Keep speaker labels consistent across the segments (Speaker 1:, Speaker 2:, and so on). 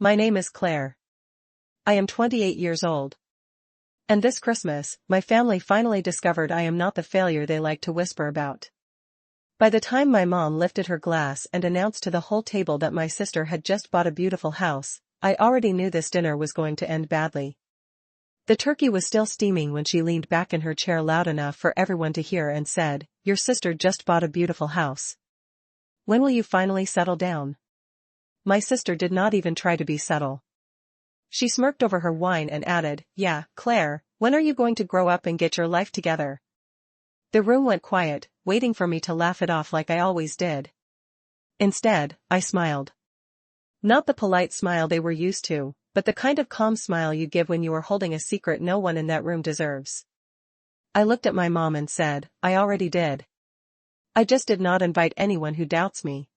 Speaker 1: My name is Claire. I am 28 years old. And this Christmas, my family finally discovered I am not the failure they like to whisper about. By the time my mom lifted her glass and announced to the whole table that my sister had just bought a beautiful house, I already knew this dinner was going to end badly. The turkey was still steaming when she leaned back in her chair loud enough for everyone to hear and said, "Your sister just bought a beautiful house. When will you finally settle down?" My sister did not even try to be subtle. She smirked over her wine and added, "Yeah, Claire, when are you going to grow up and get your life together?" The room went quiet, waiting for me to laugh it off like I always did. Instead, I smiled. Not the polite smile they were used to, but the kind of calm smile you give when you are holding a secret no one in that room deserves. I looked at my mom and said, "I already did. I just did not invite anyone who doubts me."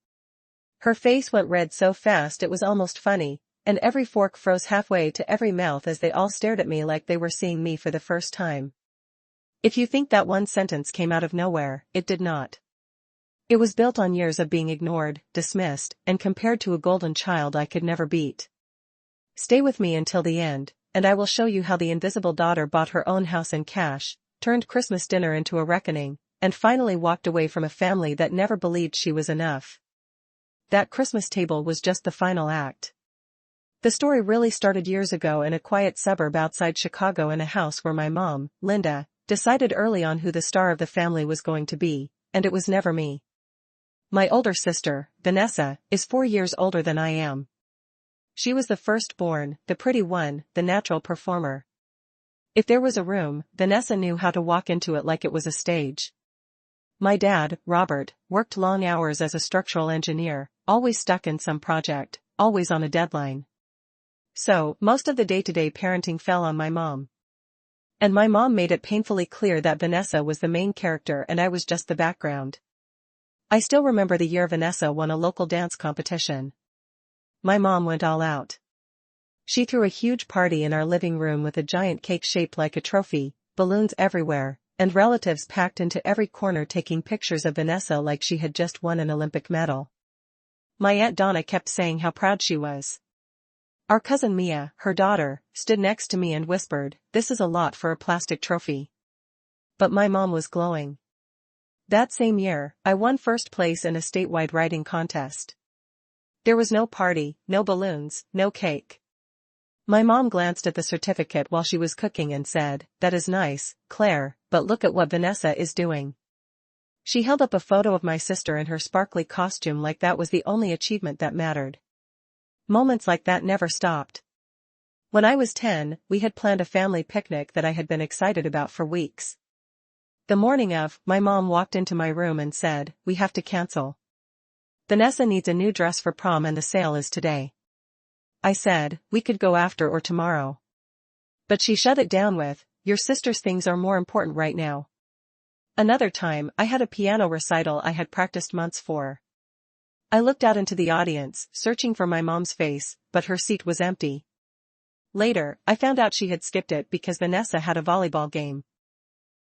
Speaker 1: Her face went red so fast it was almost funny, and every fork froze halfway to every mouth as they all stared at me like they were seeing me for the first time. If you think that one sentence came out of nowhere, it did not. It was built on years of being ignored, dismissed, and compared to a golden child I could never beat. Stay with me until the end, and I will show you how the invisible daughter bought her own house in cash, turned Christmas dinner into a reckoning, and finally walked away from a family that never believed she was enough. That Christmas table was just the final act. The story really started years ago in a quiet suburb outside Chicago in a house where my mom, Linda, decided early on who the star of the family was going to be, and it was never me. My older sister, Vanessa, is 4 years older than I am. She was the firstborn, the pretty one, the natural performer. If there was a room, Vanessa knew how to walk into it like it was a stage. My dad, Robert, worked long hours as a structural engineer, always stuck in some project, always on a deadline. So, most of the day-to-day parenting fell on my mom. And my mom made it painfully clear that Vanessa was the main character and I was just the background. I still remember the year Vanessa won a local dance competition. My mom went all out. She threw a huge party in our living room with a giant cake shaped like a trophy, balloons everywhere, and relatives packed into every corner taking pictures of Vanessa like she had just won an Olympic medal. My Aunt Donna kept saying how proud she was. Our cousin Mia, her daughter, stood next to me and whispered, "This is a lot for a plastic trophy." But my mom was glowing. That same year, I won first place in a statewide writing contest. There was no party, no balloons, no cake. My mom glanced at the certificate while she was cooking and said, "That is nice, Claire, but look at what Vanessa is doing." She held up a photo of my sister in her sparkly costume like that was the only achievement that mattered. Moments like that never stopped. When I was 10, we had planned a family picnic that I had been excited about for weeks. The morning of, my mom walked into my room and said, "We have to cancel. Vanessa needs a new dress for prom and the sale is today." I said, "We could go after or tomorrow." But she shut it down with, "Your sister's things are more important right now." Another time, I had a piano recital I had practiced months for. I looked out into the audience, searching for my mom's face, but her seat was empty. Later, I found out she had skipped it because Vanessa had a volleyball game.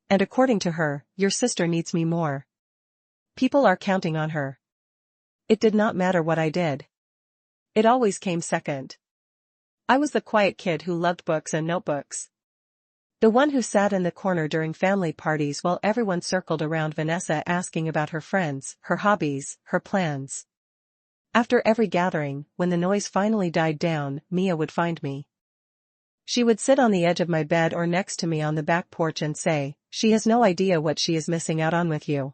Speaker 1: And according to her, "Your sister needs me more. People are counting on her." It did not matter what I did. It always came second. I was the quiet kid who loved books and notebooks. The one who sat in the corner during family parties while everyone circled around Vanessa asking about her friends, her hobbies, her plans. After every gathering, when the noise finally died down, Mia would find me. She would sit on the edge of my bed or next to me on the back porch and say, "She has no idea what she is missing out on with you."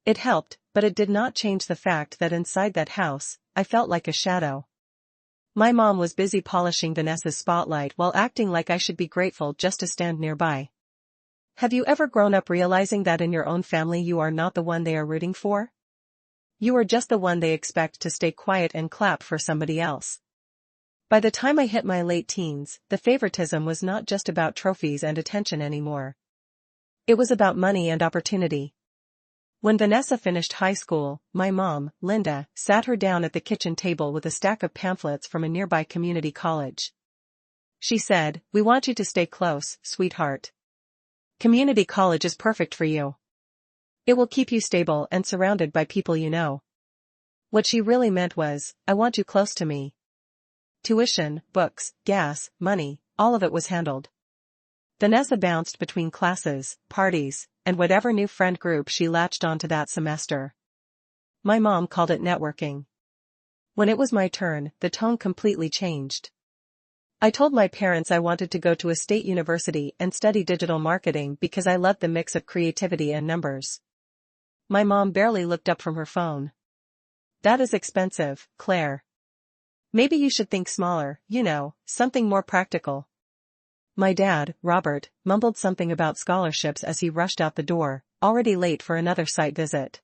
Speaker 1: It helped, but it did not change the fact that inside that house, I felt like a shadow. My mom was busy polishing Vanessa's spotlight while acting like I should be grateful just to stand nearby. Have you ever grown up realizing that in your own family you are not the one they are rooting for? You are just the one they expect to stay quiet and clap for somebody else. By the time I hit my late teens, the favoritism was not just about trophies and attention anymore. It was about money and opportunity. When Vanessa finished high school, my mom, Linda, sat her down at the kitchen table with a stack of pamphlets from a nearby community college. She said, "We want you to stay close, sweetheart. Community college is perfect for you. It will keep you stable and surrounded by people you know." What she really meant was, "I want you close to me." Tuition, books, gas, money, all of it was handled. Vanessa bounced between classes, parties, and whatever new friend group she latched onto that semester. My mom called it networking. When it was my turn, the tone completely changed. I told my parents I wanted to go to a state university and study digital marketing because I loved the mix of creativity and numbers. My mom barely looked up from her phone. That is expensive, Claire. Maybe you should think smaller, something more practical. My dad, Robert, mumbled something about scholarships as he rushed out the door, already late for another site visit.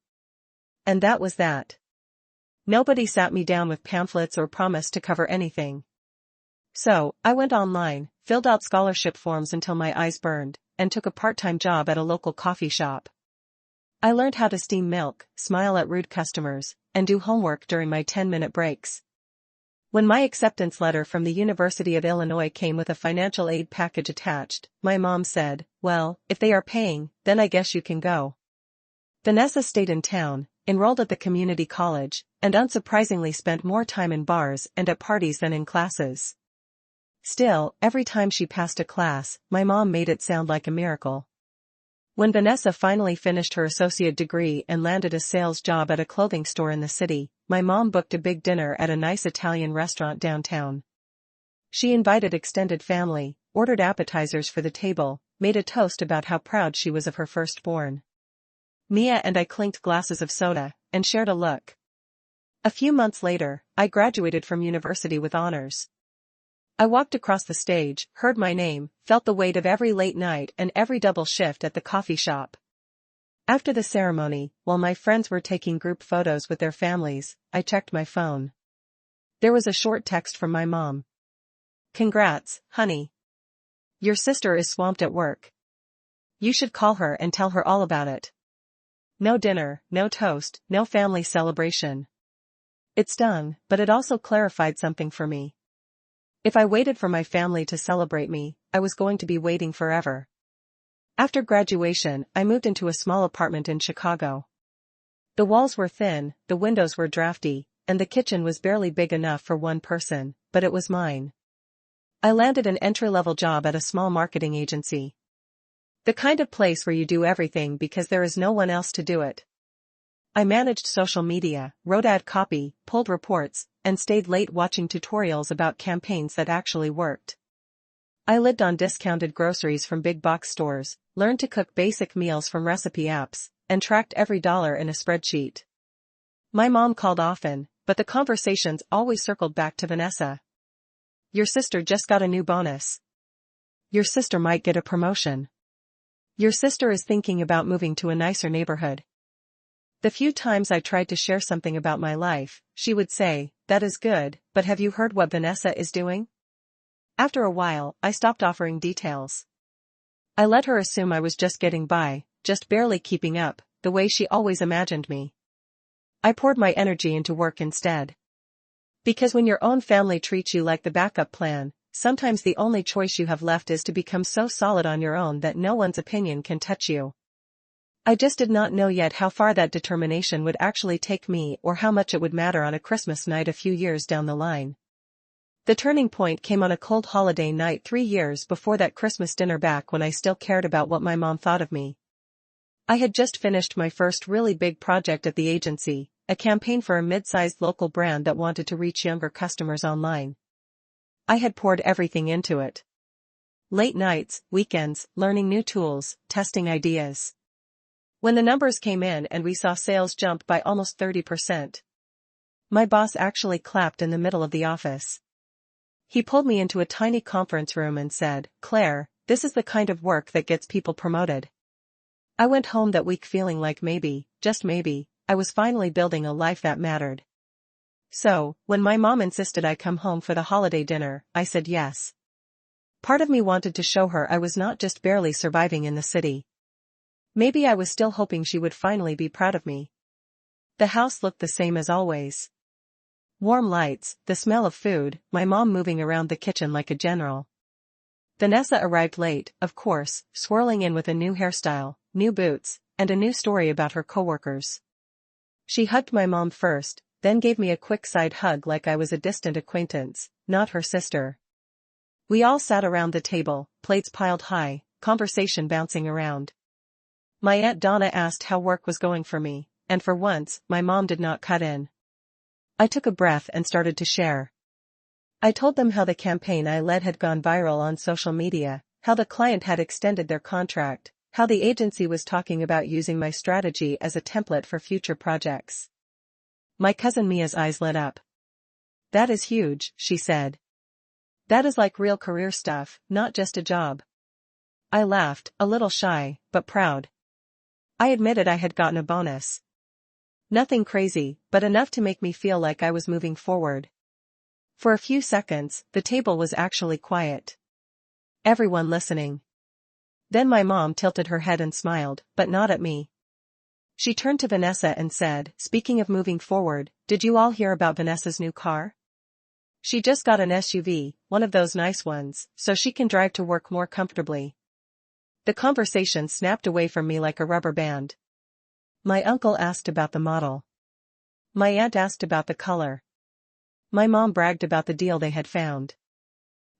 Speaker 1: And that was that. Nobody sat me down with pamphlets or promised to cover anything. So, I went online, filled out scholarship forms until my eyes burned, and took a part-time job at a local coffee shop. I learned how to steam milk, smile at rude customers, and do homework during my 10-minute breaks. When my acceptance letter from the University of Illinois came with a financial aid package attached, my mom said, "Well, if they are paying, then I guess you can go." Vanessa stayed in town, enrolled at the community college, and unsurprisingly spent more time in bars and at parties than in classes. Still, every time she passed a class, my mom made it sound like a miracle. When Vanessa finally finished her associate degree and landed a sales job at a clothing store in the city, my mom booked a big dinner at a nice Italian restaurant downtown. She invited extended family, ordered appetizers for the table, made a toast about how proud she was of her firstborn. Mia and I clinked glasses of soda, and shared a look. A few months later, I graduated from university with honors. I walked across the stage, heard my name, felt the weight of every late night and every double shift at the coffee shop. After the ceremony, while my friends were taking group photos with their families, I checked my phone. There was a short text from my mom. "Congrats, honey. Your sister is swamped at work. You should call her and tell her all about it. No dinner, no toast, no family celebration." It stung, but it also clarified something for me. If I waited for my family to celebrate me, I was going to be waiting forever. After graduation, I moved into a small apartment in Chicago. The walls were thin, the windows were drafty, and the kitchen was barely big enough for one person, but it was mine. I landed an entry-level job at a small marketing agency. The kind of place where you do everything because there is no one else to do it. I managed social media, wrote ad copy, pulled reports, and stayed late watching tutorials about campaigns that actually worked. I lived on discounted groceries from big box stores, learned to cook basic meals from recipe apps, and tracked every dollar in a spreadsheet. My mom called often, but the conversations always circled back to Vanessa. "Your sister just got a new bonus. Your sister might get a promotion. Your sister is thinking about moving to a nicer neighborhood." The few times I tried to share something about my life, she would say, "That is good, but have you heard what Vanessa is doing?" After a while, I stopped offering details. I let her assume I was just getting by, just barely keeping up, the way she always imagined me. I poured my energy into work instead. Because when your own family treats you like the backup plan, sometimes the only choice you have left is to become so solid on your own that no one's opinion can touch you. I just did not know yet how far that determination would actually take me or how much it would matter on a Christmas night a few years down the line. The turning point came on a cold holiday night 3 years before that Christmas dinner back when I still cared about what my mom thought of me. I had just finished my first really big project at the agency, a campaign for a mid-sized local brand that wanted to reach younger customers online. I had poured everything into it. Late nights, weekends, learning new tools, testing ideas. When the numbers came in and we saw sales jump by almost 30%. My boss actually clapped in the middle of the office. He pulled me into a tiny conference room and said, "Claire, this is the kind of work that gets people promoted." I went home that week feeling like maybe, just maybe, I was finally building a life that mattered. So, when my mom insisted I come home for the holiday dinner, I said yes. Part of me wanted to show her I was not just barely surviving in the city. Maybe I was still hoping she would finally be proud of me. The house looked the same as always. Warm lights, the smell of food, my mom moving around the kitchen like a general. Vanessa arrived late, of course, swirling in with a new hairstyle, new boots, and a new story about her coworkers. She hugged my mom first, then gave me a quick side hug like I was a distant acquaintance, not her sister. We all sat around the table, plates piled high, conversation bouncing around. My Aunt Donna asked how work was going for me, and for once, my mom did not cut in. I took a breath and started to share. I told them how the campaign I led had gone viral on social media, how the client had extended their contract, how the agency was talking about using my strategy as a template for future projects. My cousin Mia's eyes lit up. "That is huge," she said. "That is like real career stuff, not just a job." I laughed, a little shy, but proud. I admitted I had gotten a bonus. Nothing crazy, but enough to make me feel like I was moving forward. For a few seconds, the table was actually quiet. Everyone listening. Then my mom tilted her head and smiled, but not at me. She turned to Vanessa and said, "Speaking of moving forward, did you all hear about Vanessa's new car? She just got an SUV, one of those nice ones, so she can drive to work more comfortably." The conversation snapped away from me like a rubber band. My uncle asked about the model. My aunt asked about the color. My mom bragged about the deal they had found.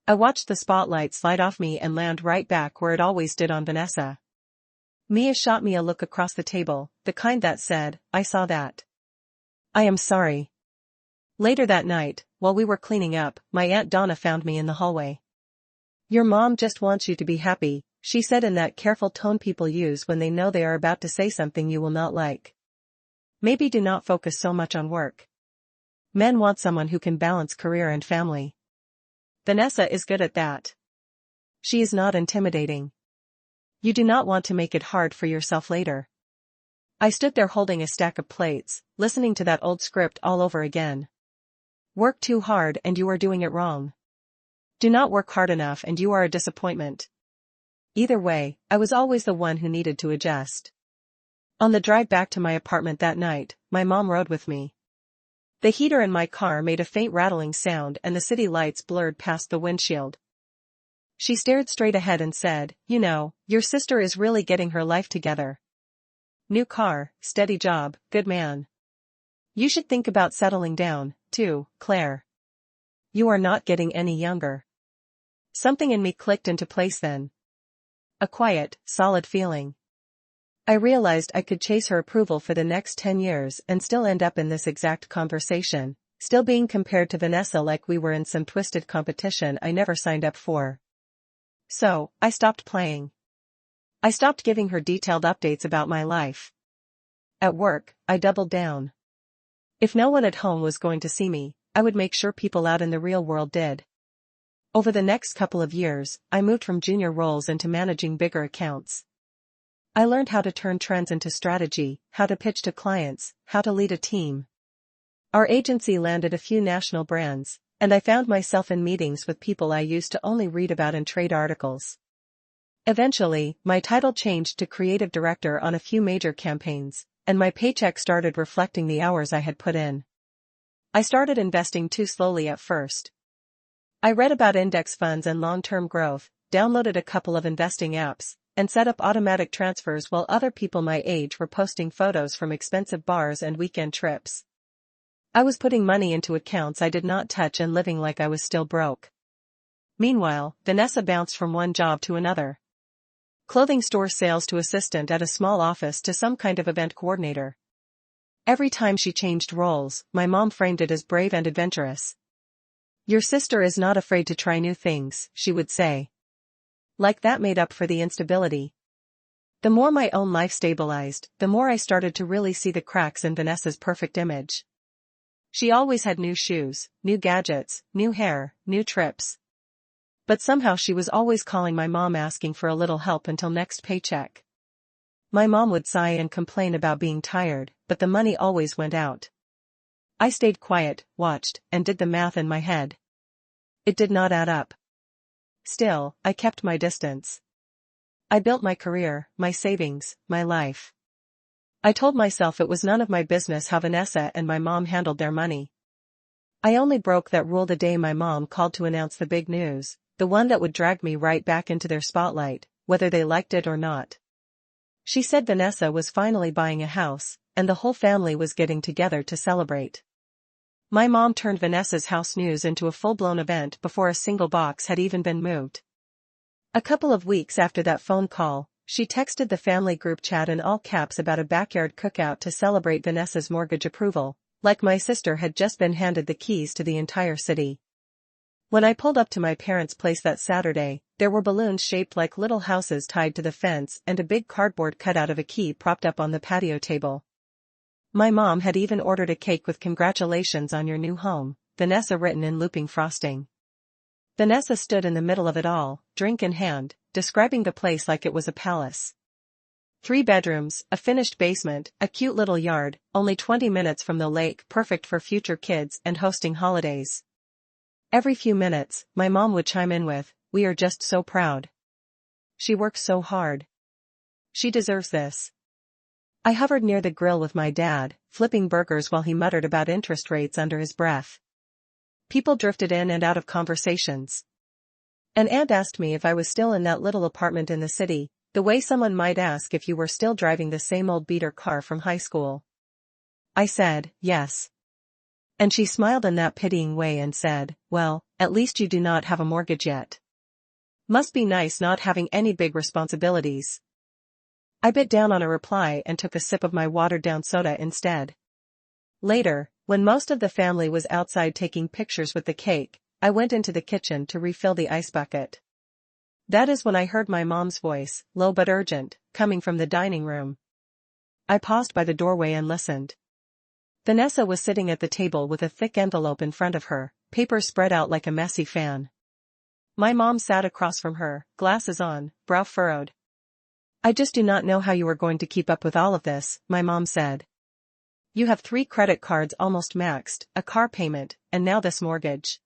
Speaker 1: I watched the spotlight slide off me and land right back where it always did on Vanessa. Mia shot me a look across the table, the kind that said, "I saw that. I am sorry." Later that night, while we were cleaning up, my Aunt Donna found me in the hallway. "Your mom just wants you to be happy," she said in that careful tone people use when they know they are about to say something you will not like. "Maybe do not focus so much on work. Men want someone who can balance career and family. Vanessa is good at that. She is not intimidating. You do not want to make it hard for yourself later." I stood there holding a stack of plates, listening to that old script all over again. Work too hard and you are doing it wrong. Do not work hard enough and you are a disappointment. Either way, I was always the one who needed to adjust. On the drive back to my apartment that night, my mom rode with me. The heater in my car made a faint rattling sound and the city lights blurred past the windshield. She stared straight ahead and said, "You know, your sister is really getting her life together. New car, steady job, good man. You should think about settling down, too, Claire. You are not getting any younger." Something in me clicked into place then. A quiet, solid feeling. I realized I could chase her approval for the next 10 years and still end up in this exact conversation, still being compared to Vanessa like we were in some twisted competition I never signed up for. So, I stopped playing. I stopped giving her detailed updates about my life. At work, I doubled down. If no one at home was going to see me, I would make sure people out in the real world did. Over the next couple of years, I moved from junior roles into managing bigger accounts. I learned how to turn trends into strategy, how to pitch to clients, how to lead a team. Our agency landed a few national brands, and I found myself in meetings with people I used to only read about in trade articles. Eventually, my title changed to creative director on a few major campaigns, and my paycheck started reflecting the hours I had put in. I started investing too slowly at first. I read about index funds and long-term growth, downloaded a couple of investing apps, and set up automatic transfers while other people my age were posting photos from expensive bars and weekend trips. I was putting money into accounts I did not touch and living like I was still broke. Meanwhile, Vanessa bounced from one job to another. Clothing store sales to assistant at a small office to some kind of event coordinator. Every time she changed roles, my mom framed it as brave and adventurous. "Your sister is not afraid to try new things," she would say. Like that made up for the instability. The more my own life stabilized, the more I started to really see the cracks in Vanessa's perfect image. She always had new shoes, new gadgets, new hair, new trips. But somehow she was always calling my mom asking for a little help until next paycheck. My mom would sigh and complain about being tired, but the money always went out. I stayed quiet, watched, and did the math in my head. It did not add up. Still, I kept my distance. I built my career, my savings, my life. I told myself it was none of my business how Vanessa and my mom handled their money. I only broke that rule the day my mom called to announce the big news, the one that would drag me right back into their spotlight, whether they liked it or not. She said Vanessa was finally buying a house, and the whole family was getting together to celebrate. My mom turned Vanessa's house news into a full-blown event before a single box had even been moved. A couple of weeks after that phone call, she texted the family group chat in all caps about a backyard cookout to celebrate Vanessa's mortgage approval, like my sister had just been handed the keys to the entire city. When I pulled up to my parents' place that Saturday, there were balloons shaped like little houses tied to the fence and a big cardboard cutout of a key propped up on the patio table. My mom had even ordered a cake with "Congratulations on your new home, Vanessa" written in looping frosting. Vanessa stood in the middle of it all, drink in hand, describing the place like it was a palace. 3 bedrooms, a finished basement, a cute little yard, only 20 minutes from the lake, perfect for future kids and hosting holidays. Every few minutes, my mom would chime in with, "We are just so proud. She works so hard. She deserves this." I hovered near the grill with my dad, flipping burgers while he muttered about interest rates under his breath. People drifted in and out of conversations. An aunt asked me if I was still in that little apartment in the city, the way someone might ask if you were still driving the same old beater car from high school. I said, yes. And she smiled in that pitying way and said, "Well, at least you do not have a mortgage yet. Must be nice not having any big responsibilities." I bit down on a reply and took a sip of my watered-down soda instead. Later, when most of the family was outside taking pictures with the cake, I went into the kitchen to refill the ice bucket. That is when I heard my mom's voice, low but urgent, coming from the dining room. I paused by the doorway and listened. Vanessa was sitting at the table with a thick envelope in front of her, papers spread out like a messy fan. My mom sat across from her, glasses on, brow furrowed. "I just do not know how you are going to keep up with all of this," my mom said. "You have 3 credit cards almost maxed, a car payment, and now this mortgage."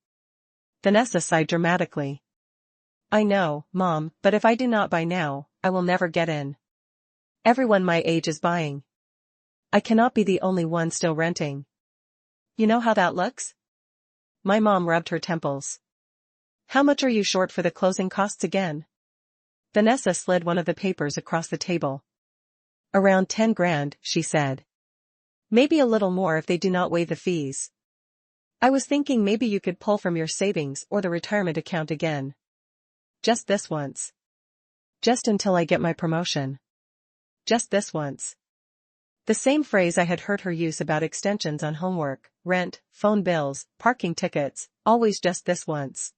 Speaker 1: Vanessa sighed dramatically. "I know, Mom, but if I do not buy now, I will never get in. Everyone my age is buying. I cannot be the only one still renting. You know how that looks?" My mom rubbed her temples. "How much are you short for the closing costs again?" Vanessa slid one of the papers across the table. "Around 10 grand, she said. Maybe a little more if they do not waive the fees. I was thinking maybe you could pull from your savings or the retirement account again. Just this once. Just until I get my promotion. Just this once." The same phrase I had heard her use about extensions on homework, rent, phone bills, parking tickets, always just this once.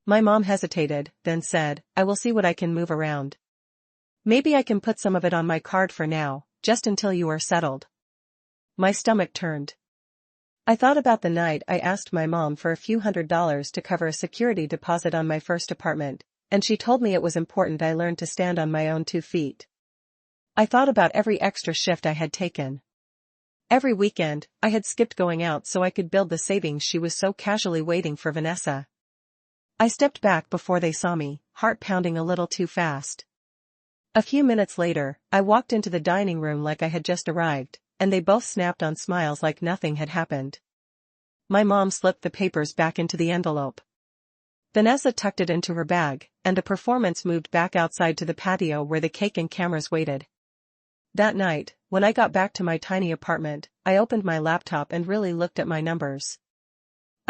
Speaker 1: My mom hesitated, then said, "I will see what I can move around. Maybe I can put some of it on my card for now, just until you are settled." My stomach turned. I thought about the night I asked my mom for a few $100s to cover a security deposit on my first apartment, and she told me it was important I learned to stand on my own 2 feet. I thought about every extra shift I had taken. Every weekend, I had skipped going out so I could build the savings she was so casually waiting for Vanessa. I stepped back before they saw me, heart pounding a little too fast. A few minutes later, I walked into the dining room like I had just arrived, and they both snapped on smiles like nothing had happened. My mom slipped the papers back into the envelope. Vanessa tucked it into her bag, and the performance moved back outside to the patio where the cake and cameras waited. That night, when I got back to my tiny apartment, I opened my laptop and really looked at my numbers.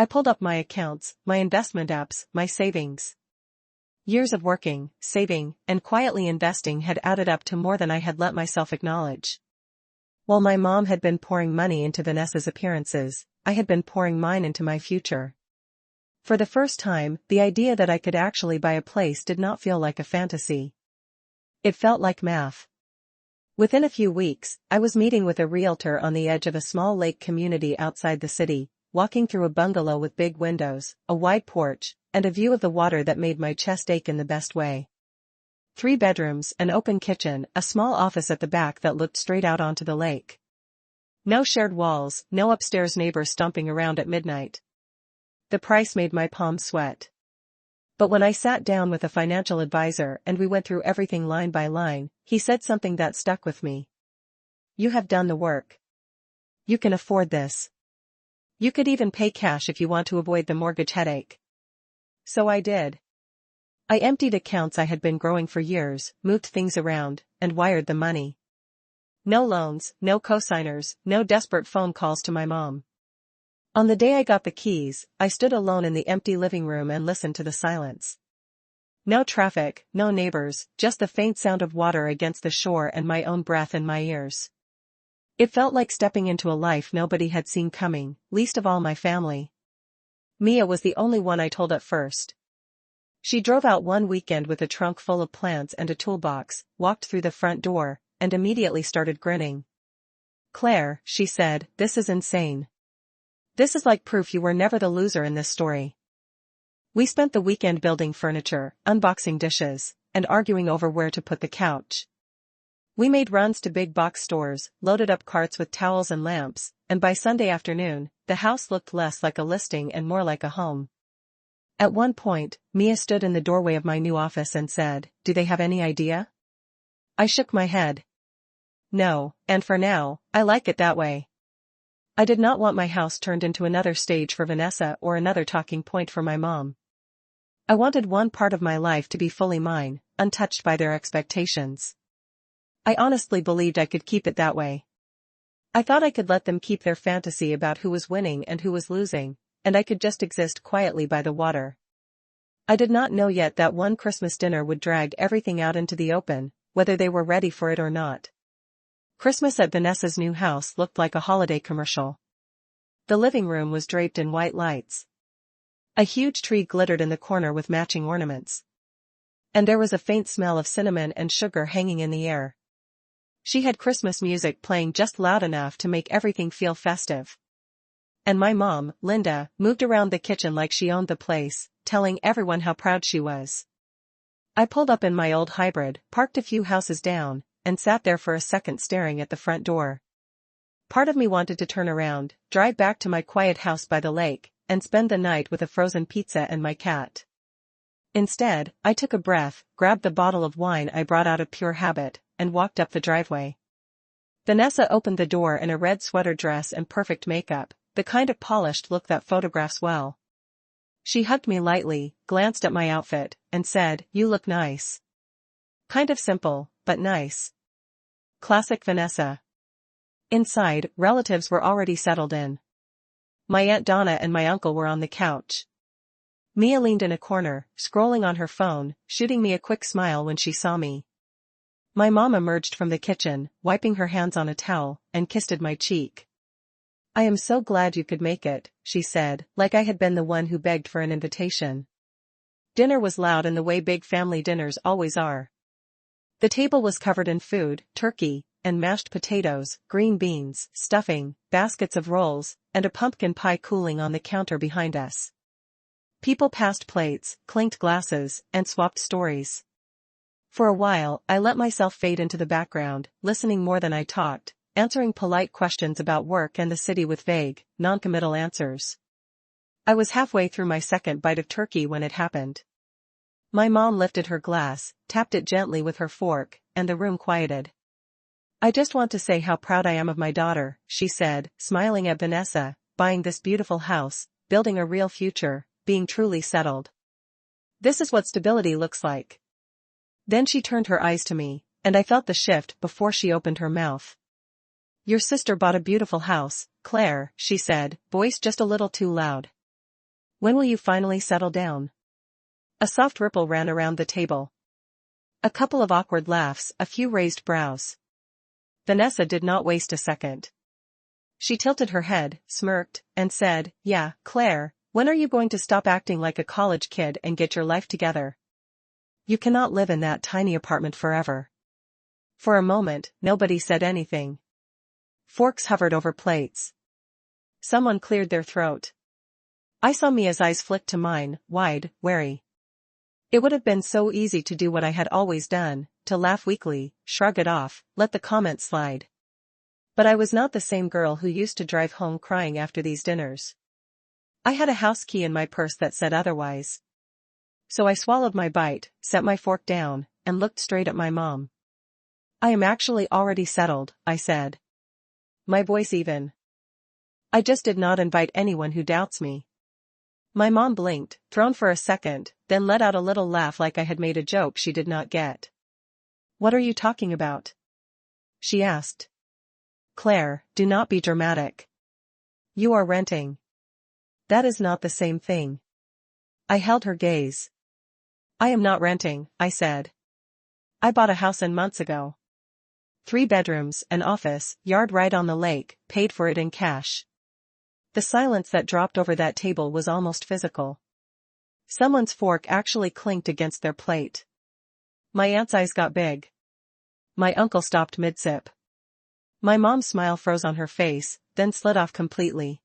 Speaker 1: I pulled up my accounts, my investment apps, my savings. Years of working, saving, and quietly investing had added up to more than I had let myself acknowledge. While my mom had been pouring money into Vanessa's appearances, I had been pouring mine into my future. For the first time, the idea that I could actually buy a place did not feel like a fantasy. It felt like math. Within a few weeks, I was meeting with a realtor on the edge of a small lake community outside the city, walking through a bungalow with big windows, a wide porch, and a view of the water that made my chest ache in the best way. 3 bedrooms, an open kitchen, a small office at the back that looked straight out onto the lake. No shared walls, no upstairs neighbors stomping around at midnight. The price made my palms sweat. But when I sat down with a financial advisor and we went through everything line by line, he said something that stuck with me. "You have done the work. You can afford this. You could even pay cash if you want to avoid the mortgage headache." So I did. I emptied accounts I had been growing for years, moved things around, and wired the money. No loans, no cosigners, no desperate phone calls to my mom. On the day I got the keys, I stood alone in the empty living room and listened to the silence. No traffic, no neighbors, just the faint sound of water against the shore and my own breath in my ears. It felt like stepping into a life nobody had seen coming, least of all my family. Mia was the only one I told at first. She drove out one weekend with a trunk full of plants and a toolbox, walked through the front door, and immediately started grinning. "Claire," she said, "this is insane. This is like proof you were never the loser in this story." We spent the weekend building furniture, unboxing dishes, and arguing over where to put the couch. We made runs to big box stores, loaded up carts with towels and lamps, and by Sunday afternoon, the house looked less like a listing and more like a home. At one point, Mia stood in the doorway of my new office and said, "Do they have any idea?" I shook my head. No, and for now, I like it that way. I did not want my house turned into another stage for Vanessa or another talking point for my mom. I wanted one part of my life to be fully mine, untouched by their expectations. I honestly believed I could keep it that way. I thought I could let them keep their fantasy about who was winning and who was losing, and I could just exist quietly by the water. I did not know yet that one Christmas dinner would drag everything out into the open, whether they were ready for it or not. Christmas at Vanessa's new house looked like a holiday commercial. The living room was draped in white lights. A huge tree glittered in the corner with matching ornaments. And there was a faint smell of cinnamon and sugar hanging in the air. She had Christmas music playing just loud enough to make everything feel festive. And my mom, Linda, moved around the kitchen like she owned the place, telling everyone how proud she was. I pulled up in my old hybrid, parked a few houses down, and sat there for a second staring at the front door. Part of me wanted to turn around, drive back to my quiet house by the lake, and spend the night with a frozen pizza and my cat. Instead, I took a breath, grabbed the bottle of wine I brought out of pure habit, and walked up the driveway. Vanessa opened the door in a red sweater dress and perfect makeup, the kind of polished look that photographs well. She hugged me lightly, glanced at my outfit, and said, "You look nice." Kind of simple, but nice. Classic Vanessa. Inside, relatives were already settled in. My Aunt Donna and my uncle were on the couch. Mia leaned in a corner, scrolling on her phone, shooting me a quick smile when she saw me. My mom emerged from the kitchen, wiping her hands on a towel, and kissed my cheek. "I am so glad you could make it," she said, like I had been the one who begged for an invitation. Dinner was loud in the way big family dinners always are. The table was covered in food, turkey, and mashed potatoes, green beans, stuffing, baskets of rolls, and a pumpkin pie cooling on the counter behind us. People passed plates, clinked glasses, and swapped stories. For a while, I let myself fade into the background, listening more than I talked, answering polite questions about work and the city with vague, non-committal answers. I was halfway through my second bite of turkey when it happened. My mom lifted her glass, tapped it gently with her fork, and the room quieted. "I just want to say how proud I am of my daughter," she said, smiling at Vanessa, "buying this beautiful house, building a real future, being truly settled. This is what stability looks like." Then she turned her eyes to me, and I felt the shift before she opened her mouth. "Your sister bought a beautiful house, Claire," she said, voice just a little too loud. "When will you finally settle down?" A soft ripple ran around the table. A couple of awkward laughs, a few raised brows. Vanessa did not waste a second. She tilted her head, smirked, and said, "Yeah, Claire, when are you going to stop acting like a college kid and get your life together? You cannot live in that tiny apartment forever." For a moment, nobody said anything. Forks hovered over plates. Someone cleared their throat. I saw Mia's eyes flick to mine, wide, wary. It would have been so easy to do what I had always done, to laugh weakly, shrug it off, let the comment slide. But I was not the same girl who used to drive home crying after these dinners. I had a house key in my purse that said otherwise. So I swallowed my bite, set my fork down, and looked straight at my mom. "I am actually already settled," I said. My voice even. "I just did not invite anyone who doubts me." My mom blinked, thrown for a second, then let out a little laugh like I had made a joke she did not get. "What are you talking about?" she asked. "Claire, do not be dramatic. You are renting. That is not the same thing. I held her gaze. I am not renting, I said. I bought a house months ago. 3 bedrooms, an office, yard right on the lake, paid for it in cash. The silence that dropped over that table was almost physical. Someone's fork actually clinked against their plate. My aunt's eyes got big. My uncle stopped mid-sip. My mom's smile froze on her face, then slid off completely.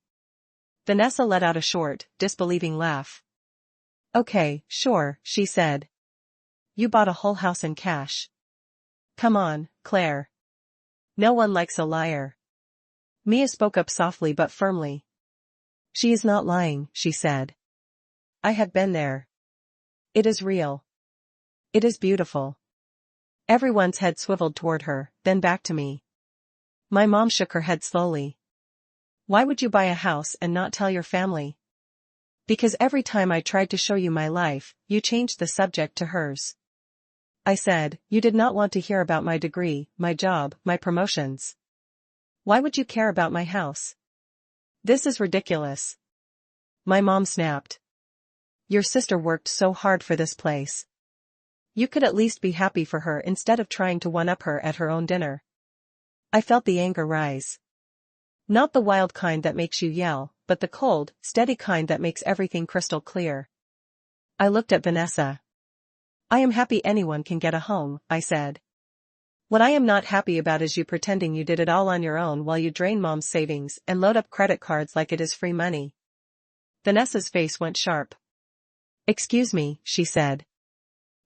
Speaker 1: Vanessa let out a short, disbelieving laugh. Okay, sure, she said. You bought a whole house in cash. Come on, Claire. No one likes a liar. Mia spoke up softly but firmly. She is not lying, she said. I have been there. It is real. It is beautiful. Everyone's head swiveled toward her, then back to me. My mom shook her head slowly. Why would you buy a house and not tell your family? Because every time I tried to show you my life, you changed the subject to hers. I said, you did not want to hear about my degree, my job, my promotions. Why would you care about my house? This is ridiculous. My mom snapped. Your sister worked so hard for this place. You could at least be happy for her instead of trying to one-up her at her own dinner. I felt the anger rise. Not the wild kind that makes you yell, but the cold, steady kind that makes everything crystal clear. I looked at Vanessa. I am happy anyone can get a home, I said. What I am not happy about is you pretending you did it all on your own while you drain mom's savings and load up credit cards like it is free money. Vanessa's face went sharp. Excuse me, she said.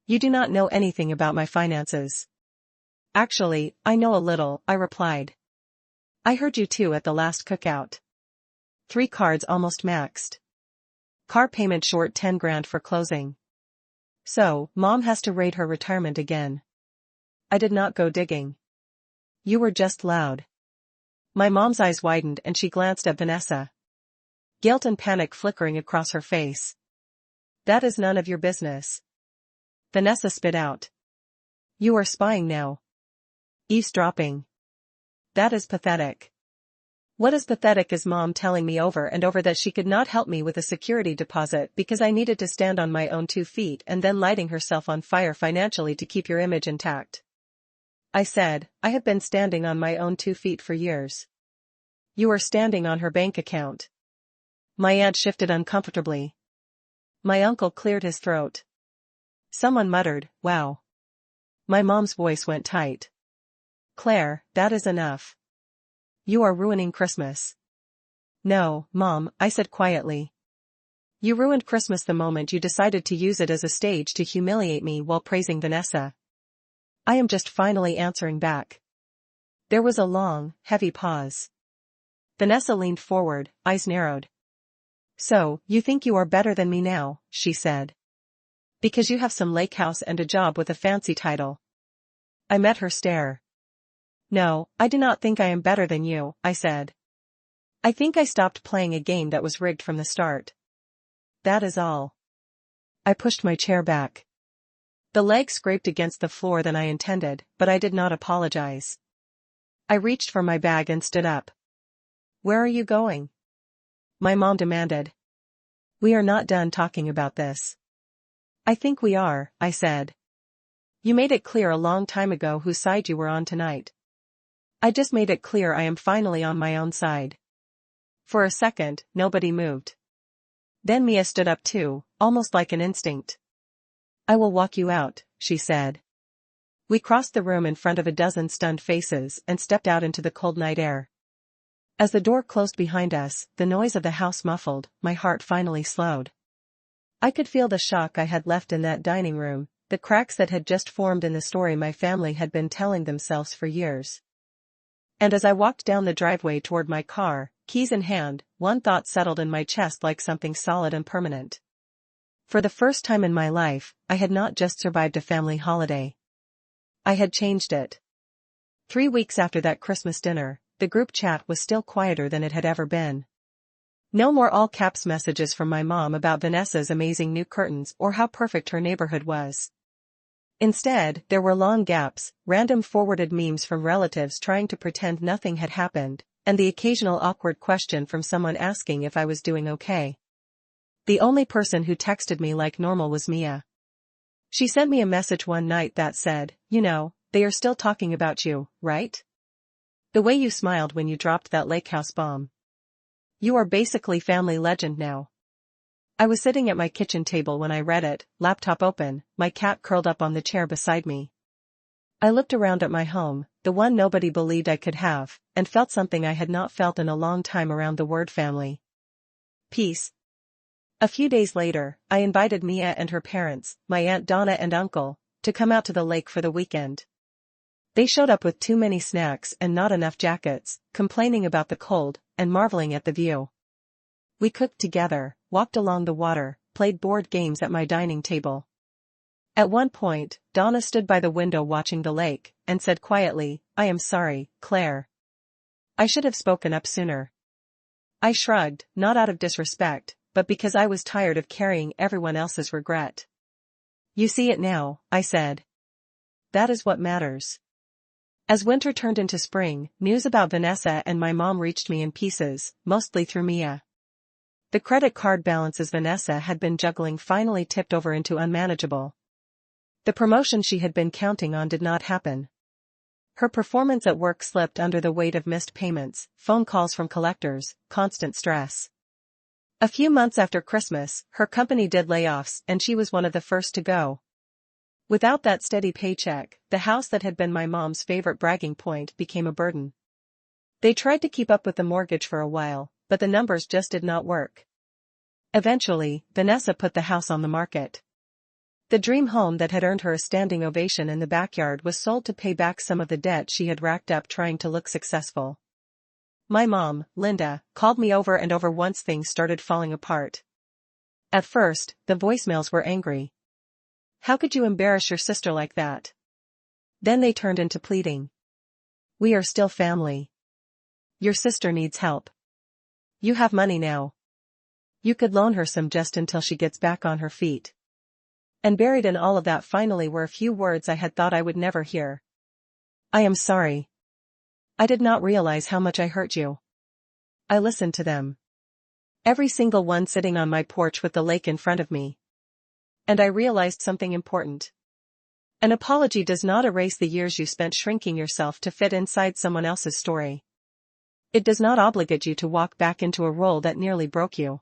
Speaker 1: You do not know anything about my finances. Actually, I know a little, I replied. I heard you too at the last cookout. 3 cards almost maxed. Car payment short 10 grand for closing. So, mom has to raid her retirement again. I did not go digging. You were just loud. My mom's eyes widened and she glanced at Vanessa. Guilt and panic flickering across her face. That is none of your business. Vanessa spit out. You are spying now. Eavesdropping. That is pathetic. What is pathetic is mom telling me over and over that she could not help me with a security deposit because I needed to stand on my own 2 feet and then lighting herself on fire financially to keep your image intact. I said, I have been standing on my own 2 feet for years. You are standing on her bank account. My aunt shifted uncomfortably. My uncle cleared his throat. Someone muttered, wow. My mom's voice went tight. Claire, that is enough. You are ruining Christmas. No, Mom, I said quietly. You ruined Christmas the moment you decided to use it as a stage to humiliate me while praising Vanessa. I am just finally answering back. There was a long, heavy pause. Vanessa leaned forward, eyes narrowed. So, you think you are better than me now, she said. Because you have some lake house and a job with a fancy title. I met her stare. No, I do not think I am better than you, I said. I think I stopped playing a game that was rigged from the start. That is all. I pushed my chair back. The leg scraped against the floor than I intended, but I did not apologize. I reached for my bag and stood up. Where are you going? My mom demanded. We are not done talking about this. I think we are, I said. You made it clear a long time ago whose side you were on tonight. I just made it clear I am finally on my own side. For a second, nobody moved. Then Mia stood up too, almost like an instinct. I will walk you out, she said. We crossed the room in front of a dozen stunned faces and stepped out into the cold night air. As the door closed behind us, the noise of the house muffled, my heart finally slowed. I could feel the shock I had left in that dining room, the cracks that had just formed in the story my family had been telling themselves for years. And as I walked down the driveway toward my car, keys in hand, one thought settled in my chest like something solid and permanent. For the first time in my life, I had not just survived a family holiday. I had changed it. 3 weeks after that Christmas dinner, the group chat was still quieter than it had ever been. No more all-caps messages from my mom about Vanessa's amazing new curtains or how perfect her neighborhood was. Instead, there were long gaps, random forwarded memes from relatives trying to pretend nothing had happened, and the occasional awkward question from someone asking if I was doing okay. The only person who texted me like normal was Mia. She sent me a message one night that said, "You know, they are still talking about you, right? The way you smiled when you dropped that lake house bomb. You are basically family legend now." I was sitting at my kitchen table when I read it, laptop open, my cat curled up on the chair beside me. I looked around at my home, the one nobody believed I could have, and felt something I had not felt in a long time around the word family. Peace. A few days later, I invited Mia and her parents, my Aunt Donna and uncle, to come out to the lake for the weekend. They showed up with too many snacks and not enough jackets, complaining about the cold, and marveling at the view. We cooked together, walked along the water, played board games at my dining table. At one point, Donna stood by the window watching the lake, and said quietly, "I am sorry, Claire. I should have spoken up sooner." I shrugged, not out of disrespect, but because I was tired of carrying everyone else's regret. "You see it now," I said. "That is what matters." As winter turned into spring, news about Vanessa and my mom reached me in pieces, mostly through Mia. The credit card balances Vanessa had been juggling finally tipped over into unmanageable. The promotion she had been counting on did not happen. Her performance at work slipped under the weight of missed payments, phone calls from collectors, constant stress. A few months after Christmas, her company did layoffs and she was one of the first to go. Without that steady paycheck, the house that had been my mom's favorite bragging point became a burden. They tried to keep up with the mortgage for a while, but the numbers just did not work. Eventually, Vanessa put the house on the market. The dream home that had earned her a standing ovation in the backyard was sold to pay back some of the debt she had racked up trying to look successful. My mom, Linda, called me over and over once things started falling apart. At first, the voicemails were angry. "How could you embarrass your sister like that?" Then they turned into pleading. "We are still family. Your sister needs help. You have money now. You could loan her some just until she gets back on her feet." And buried in all of that finally were a few words I had thought I would never hear. "I am sorry. I did not realize how much I hurt you." I listened to them. Every single one sitting on my porch with the lake in front of me. And I realized something important. An apology does not erase the years you spent shrinking yourself to fit inside someone else's story. It does not obligate you to walk back into a role that nearly broke you.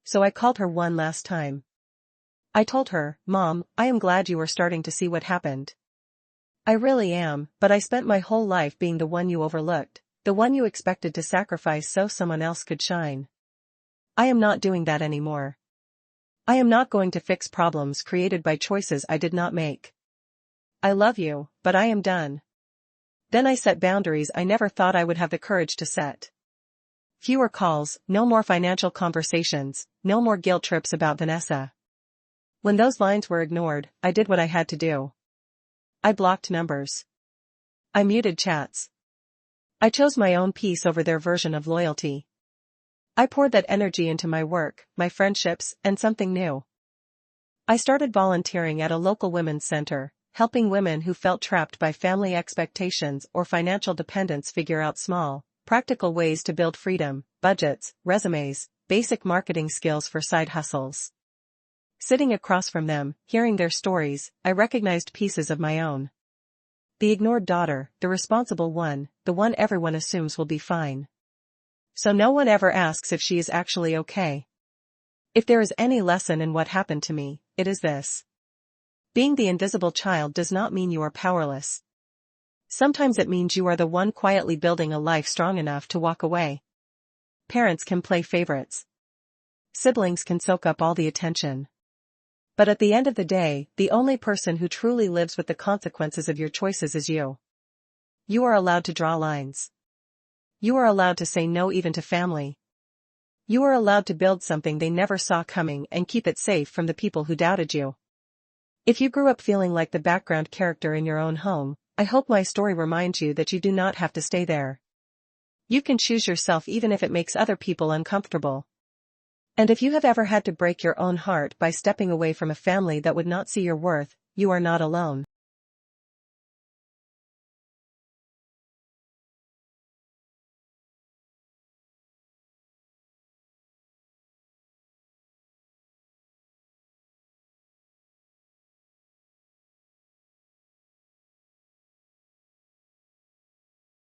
Speaker 1: So I called her one last time. I told her, "Mom, I am glad you are starting to see what happened. I really am, but I spent my whole life being the one you overlooked, the one you expected to sacrifice so someone else could shine. I am not doing that anymore. I am not going to fix problems created by choices I did not make. I love you, but I am done." Then I set boundaries I never thought I would have the courage to set. Fewer calls, no more financial conversations, no more guilt trips about Vanessa. When those lines were ignored, I did what I had to do. I blocked numbers. I muted chats. I chose my own peace over their version of loyalty. I poured that energy into my work, my friendships, and something new. I started volunteering at a local women's center, helping women who felt trapped by family expectations or financial dependence figure out small, practical ways to build freedom, budgets, resumes, basic marketing skills for side hustles. Sitting across from them, hearing their stories, I recognized pieces of my own. The ignored daughter, the responsible one, the one everyone assumes will be fine. So no one ever asks if she is actually okay. If there is any lesson in what happened to me, it is this. Being the invisible child does not mean you are powerless. Sometimes it means you are the one quietly building a life strong enough to walk away. Parents can play favorites. Siblings can soak up all the attention. But at the end of the day, the only person who truly lives with the consequences of your choices is you. You are allowed to draw lines. You are allowed to say no even to family. You are allowed to build something they never saw coming and keep it safe from the people who doubted you. If you grew up feeling like the background character in your own home, I hope my story reminds you that you do not have to stay there. You can choose yourself even if it makes other people uncomfortable. And if you have ever had to break your own heart by stepping away from a family that would not see your worth, you are not alone.